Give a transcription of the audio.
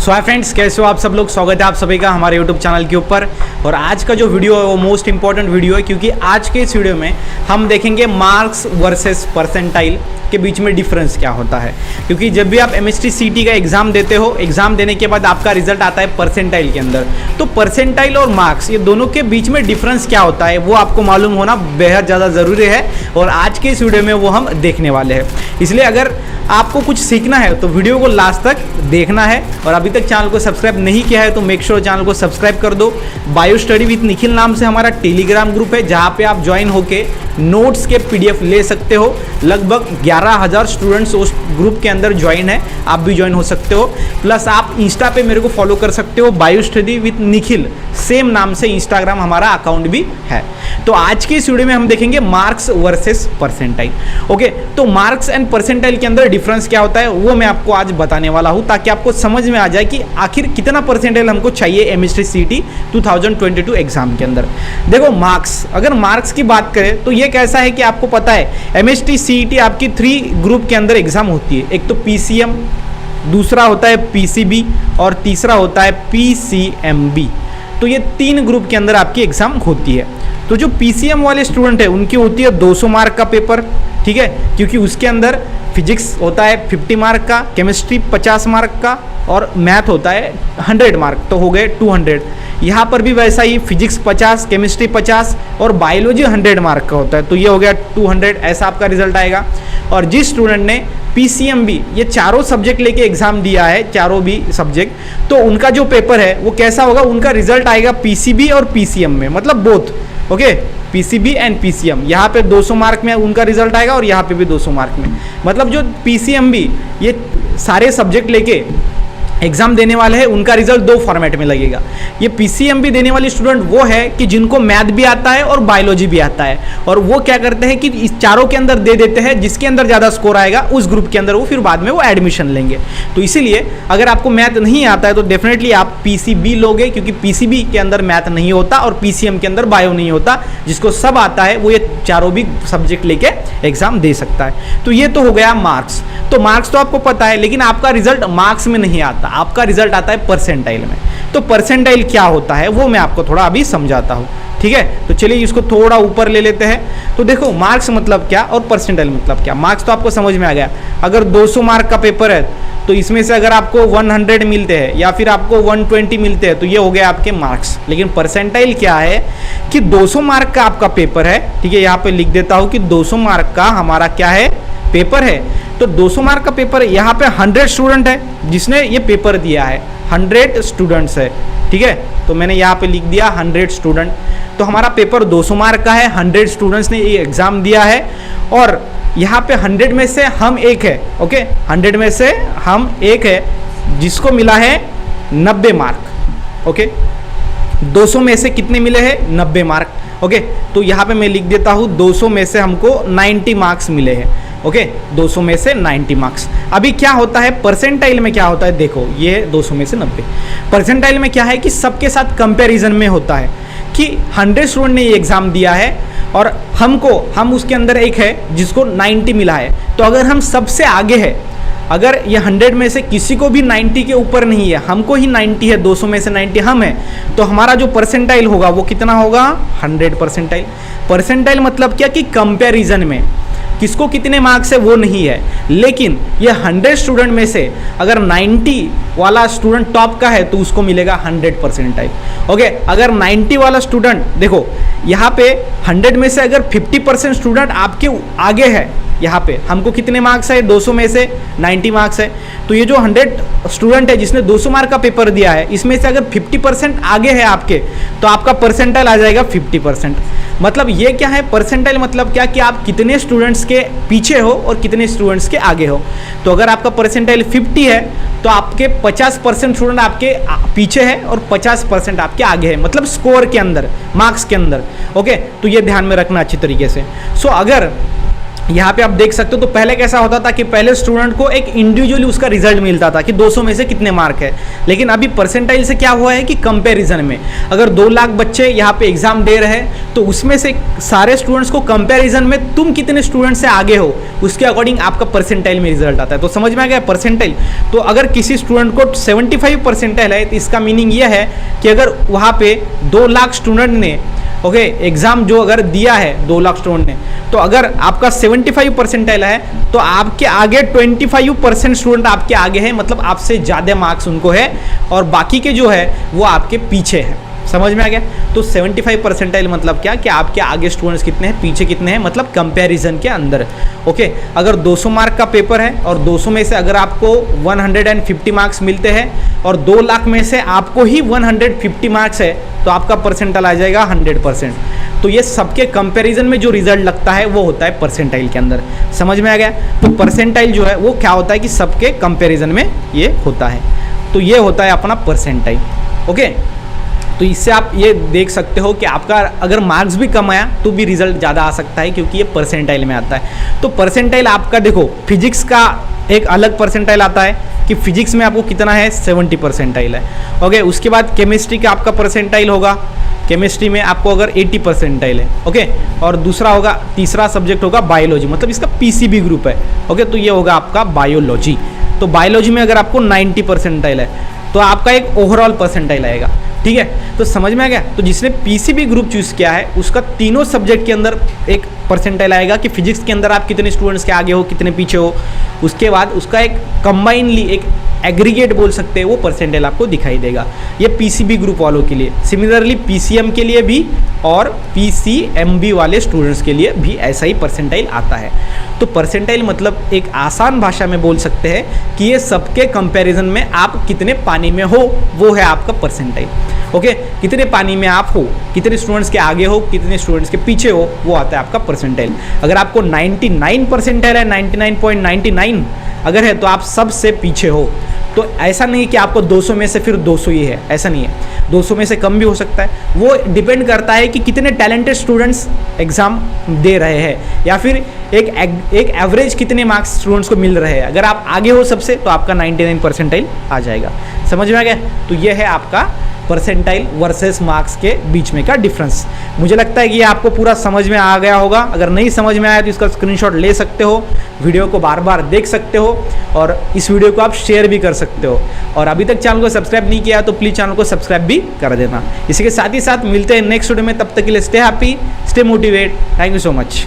सो hi friends, कैसे हो आप सब लोग। स्वागत है आप सभी का हमारे यूट्यूब चैनल के ऊपर। और आज का जो वीडियो है वो मोस्ट इंपॉर्टेंट वीडियो है, क्योंकि आज के इस वीडियो में हम देखेंगे मार्क्स वर्सेस परसेंटाइल के बीच में डिफरेंस क्या होता है। क्योंकि जब भी आप MHT CT का एग्जाम देते हो, एग्जाम देने के बाद आपका रिजल्ट आता है परसेंटाइल के अंदर, तो परसेंटाइल और मार्क्स ये दोनों के बीच में डिफरेंस क्या होता है वो आपको मालूम होना बेहद ज़्यादा ज़रूरी है। और आज के इस वीडियो में वो हम देखने वाले हैं। इसलिए अगर आपको कुछ सीखना है तो वीडियो को लास्ट तक देखना है। और अभी तक चैनल को सब्सक्राइब नहीं किया है तो मेक श्योर चैनल को सब्सक्राइब कर दो। बायो स्टडी विद निखिल नाम से हमारा टेलीग्राम ग्रुप है, जहाँ पे आप ज्वाइन होके नोट्स के PDF ले सकते हो। लगभग 11,000 स्टूडेंट्स उस ग्रुप के अंदर ज्वाइन है, आप भी ज्वाइन हो सकते हो। प्लस आप इंस्टा पे मेरे को फॉलो कर सकते हो, bio study with Nikhil same नाम से इंस्टाग्राम हमारा अकाउंट भी है। तो आज की इस वीडियो में हम देखेंगे मार्क्स वर्सेस परसेंटाइल। ओके, तो मार्क्स एंड परसेंटाइल के अंदर डिफरेंस क्या होता है वो मैं आपको आज बताने वाला हूं, ताकि आपको समझ में आ जाए कि आखिर कितना परसेंटाइल हमको चाहिए MHT CT 2022 एग्जाम के अंदर। देखो मार्क्स, अगर मार्क्स की बात करें तो ये कैसा है कि आपको पता है MHT CT आपकी 3 ग्रुप के अंदर एग्जाम होती है। एक तो PCM, दूसरा होता है PCB और तीसरा होता है PCMB। तो ये 3 ग्रुप के अंदर आपकी एग्जाम होती है। तो जो PCM वाले स्टूडेंट है उनकी होती है 200 मार्क का पेपर, ठीक है, क्योंकि उसके अंदर फिजिक्स होता है 50 मार्क का, केमिस्ट्री 50 मार्क का और मैथ होता है 100 मार्क, तो हो गए 200। यहाँ पर भी वैसा ही फिजिक्स 50, केमिस्ट्री 50 और बायोलॉजी 100 मार्क का होता है, तो ये हो गया 200। ऐसा आपका रिजल्ट आएगा। और जिस स्टूडेंट ने PCMB ये चारों सब्जेक्ट लेके एग्जाम दिया है, चारों भी सब्जेक्ट, तो उनका जो पेपर है वो कैसा होगा, उनका रिजल्ट आएगा PCB और PCM में, मतलब both. Okay, PCB and PCM, यहाँ पे 200 मार्क में उनका रिजल्ट आएगा और यहाँ पे भी 200 मार्क में। मतलब जो PCMB ये सारे सब्जेक्ट लेके एग्जाम देने वाले हैं उनका रिजल्ट 2 फॉर्मेट में लगेगा। ये PCMB देने वाले स्टूडेंट वो है कि जिनको मैथ भी आता है और बायोलॉजी भी आता है, और वो क्या करते हैं कि इस चारों के अंदर दे देते हैं, जिसके अंदर ज़्यादा स्कोर आएगा उस ग्रुप के अंदर वो फिर बाद में वो एडमिशन लेंगे। तो इसीलिए अगर आपको मैथ नहीं आता है तो डेफिनेटली आप PCB लोगे, क्योंकि PCB के अंदर मैथ नहीं होता और PCM के अंदर बायो नहीं होता। जिसको सब आता है वो ये चारों भी सब्जेक्ट लेके एग्जाम दे सकता है। तो ये तो हो गया मार्क्स। तो मार्क्स तो आपको पता है, लेकिन आपका रिजल्ट मार्क्स में नहीं आता, आपका रिजल्ट आता है परसेंटाइल में। तो परसेंटाइल क्या होता है वो मैं आपको थोड़ा अभी समझाता हूँ, ठीक है। तो चलिए इसको थोड़ा ऊपर ले लेते हैं। तो देखो मार्क्स मतलब क्या और परसेंटाइल मतलब क्या। मार्क्स तो आपको समझ में आ गया। अगर 200 मार्क का पेपर है तो इसमें से अगर आपको 100 मिलते हैं या फिर आपको 120 मिलते हैं तो ये हो गया आपके मार्क्स। लेकिन परसेंटाइल क्या है कि 200 मार्क का आपका पेपर है, ठीक है, यहाँ पे लिख देता हूँ कि 200 मार्क का हमारा क्या है, पेपर है। तो 200 मार्क का पेपर, यहाँ पे 100 स्टूडेंट है जिसने ये पेपर दिया है, 100 स्टूडेंट्स है, ठीक है। तो मैंने यहाँ पे लिख दिया 100 स्टूडेंट। तो हमारा पेपर 200 मार्क का है, 100 स्टूडेंट्स ने ये एग्जाम दिया है, और यहाँ पे 100 में से हम एक है, ओके, 100 में से हम एक है जिसको मिला है 90 मार्क, ओके। 200 में से कितने मिले हैं, 90 मार्क, ओके। तो यहाँ पे मैं लिख देता हूँ 200 में से हमको 90 मार्क्स मिले हैं, ओके। 200 में से 90 मार्क्स। अभी क्या होता है परसेंटाइल में, क्या होता है, देखो ये 200 में से 90। परसेंटाइल में क्या है कि सबके साथ कंपैरिजन में होता है कि 100 स्टूडेंट ने ये एग्जाम दिया है और हम उसके अंदर एक है जिसको 90 मिला है। तो अगर हम सबसे आगे है, अगर ये 100 में से किसी को भी 90 के ऊपर नहीं है, हमको ही 90 है, 200 में से 90 हम है, तो हमारा जो परसेंटाइल होगा वो कितना होगा, 100 परसेंटाइल। परसेंटाइल मतलब क्या कि कंपैरिजन में किसको कितने मार्क्स है वो नहीं है, लेकिन ये 100 स्टूडेंट में से अगर 90 वाला स्टूडेंट टॉप का है तो उसको मिलेगा 100 परसेंटाइल, ओके। अगर 90 वाला स्टूडेंट, देखो यहाँ पे 100 में से अगर 50% स्टूडेंट आपके आगे है, यहाँ पे हमको कितने मार्क्स है, 200 में से 90 मार्क्स है। तो ये जो 100 स्टूडेंट है जिसने 200 मार्क का पेपर दिया है, इसमें से अगर 50% आगे है आपके, तो आपका परसेंटाइल आ जाएगा 50%। मतलब ये क्या है परसेंटाइल, मतलब क्या कि आप कितने स्टूडेंट्स के पीछे हो और कितने स्टूडेंट्स के आगे हो। तो अगर आपका परसेंटाइल 50 है तो आपके 50% स्टूडेंट आपके पीछे है और 50% आपके आगे है, मतलब स्कोर के अंदर, मार्क्स के अंदर, ओके। तो ये ध्यान में रखना अच्छी तरीके से। सो अगर यहाँ पे आप देख सकते हो। तो पहले कैसा होता था कि पहले स्टूडेंट को एक इंडिविजुअली उसका रिजल्ट मिलता था कि 200 में से कितने मार्क है, लेकिन अभी परसेंटाइल से क्या हुआ है कि कंपैरिजन में अगर 2 लाख बच्चे यहाँ पे एग्जाम दे रहे हैं तो उसमें से सारे स्टूडेंट्स को कंपैरिजन में तुम कितने स्टूडेंट से आगे हो उसके अकॉर्डिंग आपका परसेंटाइल में रिजल्ट आता है। तो समझ में आ गया परसेंटाइल। तो अगर किसी स्टूडेंट को 75 परसेंटाइल है तो इसका मीनिंग यह है कि अगर वहाँ पे 2 लाख स्टूडेंट ने एग्जाम जो अगर दिया है 2 लाख स्टूडेंट ने, तो अगर आपका 75 परसेंटाइल है तो आपके आगे 25% स्टूडेंट आपके आगे है, मतलब आपसे ज़्यादा मार्क्स उनको है और बाकी के जो है वो आपके पीछे है। समझ में आ गया। तो 75 परसेंटाइल मतलब क्या कि आपके आगे स्टूडेंट्स कितने हैं, पीछे कितने हैं, मतलब कंपैरिजन के अंदर। ओके, अगर 200 मार्क का पेपर है और 200 में से अगर आपको 150 मार्क्स मिलते हैं और 2 लाख में से आपको ही 150 मार्क्स है तो आपका परसेंटाइल आ जाएगा 100%। तो ये सबके कंपैरिजन में जो रिजल्ट लगता है वो होता है परसेंटाइल के अंदर। समझ में आ गया। तो परसेंटाइल जो है वो क्या होता है कि सबके कंपैरिजन में ये होता है। तो ये होता है अपना परसेंटाइल। ओके, तो इससे आप ये देख सकते हो कि आपका अगर मार्क्स भी कम आया तो भी रिजल्ट ज़्यादा आ सकता है क्योंकि ये परसेंटाइल में आता है। तो परसेंटाइल आपका देखो, फिजिक्स का एक अलग परसेंटाइल आता है कि फिजिक्स में आपको कितना है, 70 परसेंटाइल है। ओके, उसके बाद केमिस्ट्री का आपका परसेंटाइल होगा, केमिस्ट्री में आपको अगर 80 परसेंटाइल है। ओके, और दूसरा होगा, तीसरा सब्जेक्ट होगा बायोलॉजी, मतलब इसका पीसीबी ग्रुप है। ओके, तो ये होगा आपका बायोलॉजी। तो बायोलॉजी में अगर आपको 90 परसेंटाइल है तो आपका एक ओवरऑल परसेंटाइल आएगा। ठीक है, तो समझ में आ गया। तो जिसने पीसीबी ग्रुप चूज किया है उसका तीनों सब्जेक्ट के अंदर एक परसेंटाइल आएगा कि फिजिक्स के अंदर आप कितने स्टूडेंट्स के आगे हो, कितने पीछे हो। उसके बाद उसका एक कंबाइनली एक एग्रीगेट बोल सकते हैं वो परसेंटाइल आपको दिखाई देगा। ये पीसीबी ग्रुप वालों के लिए। सिमिलरली पीसीएम के लिए भी और पीसीएमबी वाले स्टूडेंट्स के लिए भी ऐसा ही परसेंटाइल आता है। तो परसेंटाइल मतलब एक आसान भाषा में बोल सकते हैं कि ये सबके कंपैरिजन में आप कितने पानी में हो वो है आपका परसेंटाइल। ओके, कितने पानी में आप हो, कितने स्टूडेंट्स के आगे हो, कितने स्टूडेंट्स के पीछे हो, वो आता है आपका परसेंटाइल। अगर आपको 99 परसेंटाइल है, 99.99 अगर है तो आप सबसे पीछे हो। तो ऐसा नहीं कि आपको 200 में से फिर 200 ही है, ऐसा नहीं है। 200 में से कम भी हो सकता है। वो डिपेंड करता है कि कितने टैलेंटेड स्टूडेंट्स एग्जाम दे रहे हैं या फिर एक एवरेज कितने मार्क्स स्टूडेंट्स को मिल रहे हैं। अगर आप आगे हो सबसे तो आपका 99 परसेंटाइल आ जाएगा। समझ में आ गया। तो ये है आपका परसेंटाइल वर्सेस मार्क्स के बीच में का डिफरेंस। मुझे लगता है कि ये आपको पूरा समझ में आ गया होगा। अगर नहीं समझ में आया तो इसका स्क्रीनशॉट ले सकते हो, वीडियो को बार बार देख सकते हो और इस वीडियो को आप शेयर भी कर सकते हो। और अभी तक चैनल को सब्सक्राइब नहीं किया तो प्लीज़ चैनल को सब्सक्राइब भी कर देना। इसी के साथ ही साथ मिलते हैं नेक्स्ट वीडियो में। तब तक के लिए stay happy, stay motivate. Thank you so much.